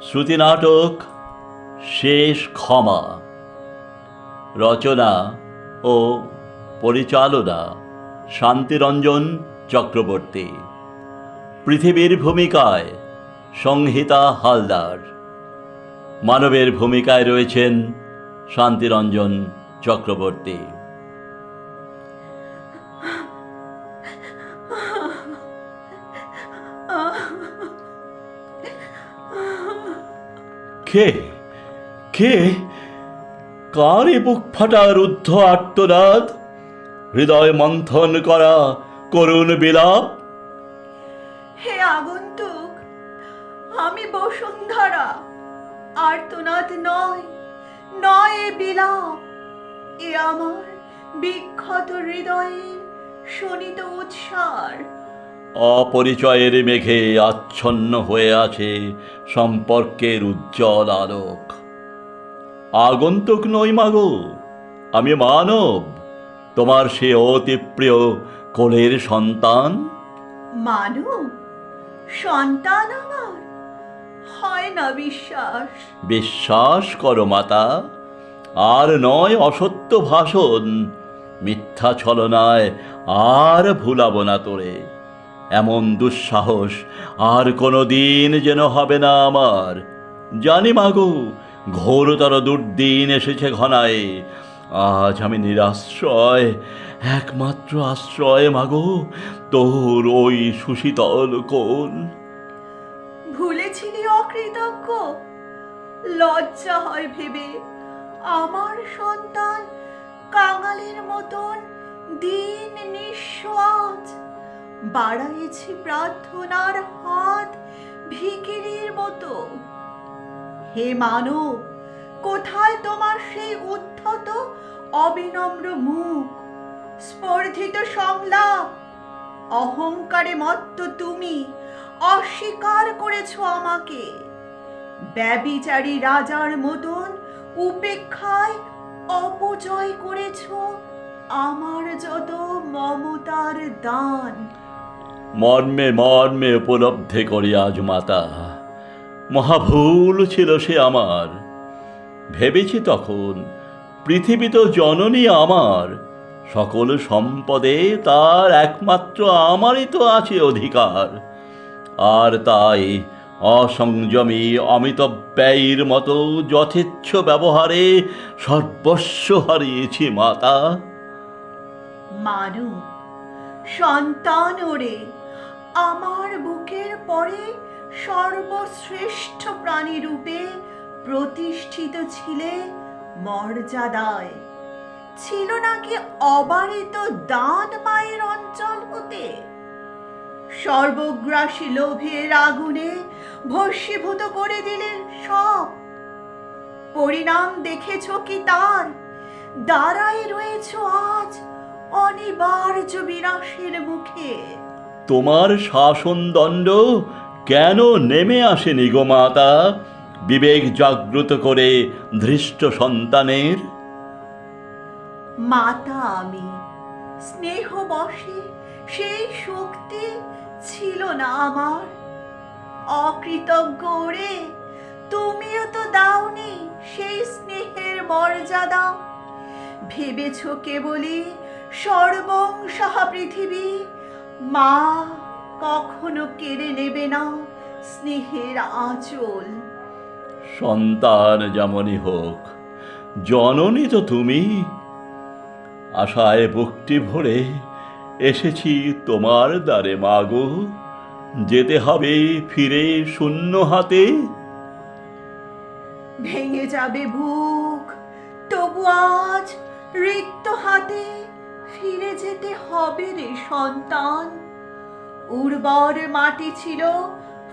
শ্রুতিনাটক শেষ ক্ষমা। রচনা ও পরিচালনা শান্তিরঞ্জন চক্রবর্তী। পৃথিবীর ভূমিকায় সংহিতা হালদার। মানবের ভূমিকায় রয়েছেন শান্তিরঞ্জন চক্রবর্তী। কে কে কার এ বুক ফাটা রুদ্ধ আর্তনাদ, হৃদয় মন্থন করা করুণ বিলাপ? হে আগন্তুক, আমি বসুন্ধরা। আর্তনাদ নয়, নয় এ বিলাপ। এ আমার বিক্ষত হৃদয়ের শোনিত উৎসার। অপরিচয়ের মেঘে আচ্ছন্ন হয়ে আছে সম্পর্কের উজ্জ্বল আলোক। আগন্তুক নই মাগো, আমি মানব, তোমার সে অতি প্রিয় কোলের সন্তান। মানব সন্তান আমার? হয় না বিশ্বাস। বিশ্বাস করো মাতা, আর নয় অসত্য ভাষণ, মিথ্যা ছলনায় আর ভুলাবো না তোরে। এমন দুঃসাহস আর কোনো দিন যেন হবে না আমার। জানি মাগো, ঘোরতর দুর্দিন এসেছে ঘনায়। আজ আমি নিরাশ্রয়, একমাত্র আশ্রয় মাগো তোর ওই সুশীতল কোল। ভুলেছিলি অকৃতজ্ঞ? লজ্জা হয় ভেবে আমার সন্তান কাঙালের মতন দিন নিঃস্ব আজ। বাড়াইছি প্রার্থনার হাত ভিখিরির মতো। হে মানব, কোথায় তোমার সেই উদ্ধত অবিনম্র মুখ, স্পর্ধিত সংলাপ? অহংকারে মত্ত তুমি অস্বীকার করেছ আমাকে। ব্যভিচারী রাজার মতন উপেক্ষায় অপজয় করেছ আমার যত মমতার দান। মর্মে মর্মে উপলব্ধি করি আজ মাতা, মহাভুল ছিল সে আমার। ভেবেছি তখন পৃথিবী তো জননী আমার, সকল সম্পদে তার একমাত্র আমারই তো আছে অধিকার। আর তাই অসংযমী অমিতব্যয়ের মতো যথেচ্ছ ব্যবহারে সর্বস্ব হারিয়েছি মাতা। মানব সন্তান ওরে, আমার বুকের পরে সর্বশ্রেষ্ঠ প্রাণী রূপে প্রতিষ্ঠিত ছিলে মর্যাদায়। ছিল নাকি অবারিত দান মায়ের অঞ্চল হতে? সর্বগ্রাসী লোভের আগুনে ভস্মীভূত করে দিলে সব। পরিণাম দেখেছ কি তার? দাঁড়ায় রয়েছ আজ অনিবার্য বিনাশের মুখে। তোমার শাসনদণ্ড কেন নেমে আসেনি গো মাতা, বিবেক জাগ্রত করে ধৃষ্ট সন্তানের? মাতা আমি, স্নেহ বশে সেই শক্তি ছিল না আমার। অকৃতজ্ঞ ওরে, তুমিও তো দাওনি সেই স্নেহের মর্যাদা। ভেবেছ কেবলই সর্বংসাহা পৃথিবী, মা কখনো কেড়ে নেবে না স্নেহের আঁচল। সন্তান যেমনই হোক, জননী তো তুমি। আশায় বুকটি ভরে এসেছি তোমার দ্বারে মাগো, যেতে হবে ফিরে শূন্য হাতে। ভেঙে যাবে বুক, তবু আজ রিক্ত হাতে ফিরে যেতে হবে রে সন্তান। উর্বর মাটি ছিল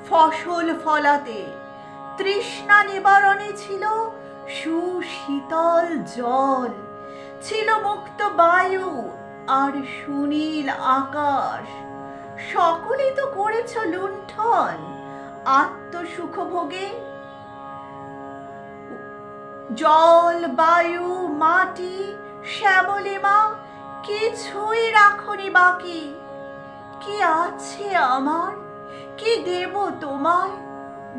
ফসল ফলাতে, তৃষ্ণা নিবারণে ছিল সুশীতল জল, ছিল মুক্ত বায়ু আর সুনীল আকাশ। সকলে তো করেছ লুণ্ঠন আত্মসুখভোগে। জল, বায়ু, মাটি, শ্যামলিমা কিছুই রাখনি বাকি। কি আছে আমার, কি দেব তোমায়?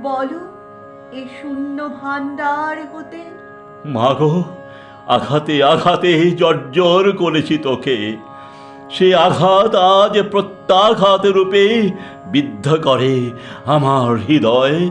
বলো এ শূন্য ভাণ্ডার হতে? মাগো, আঘাতে আঘাতে জর্জর করেছি তোকে, সে আঘাত আজ প্রত্যাঘাত রূপে বিদ্ধ করে আমার হৃদয়।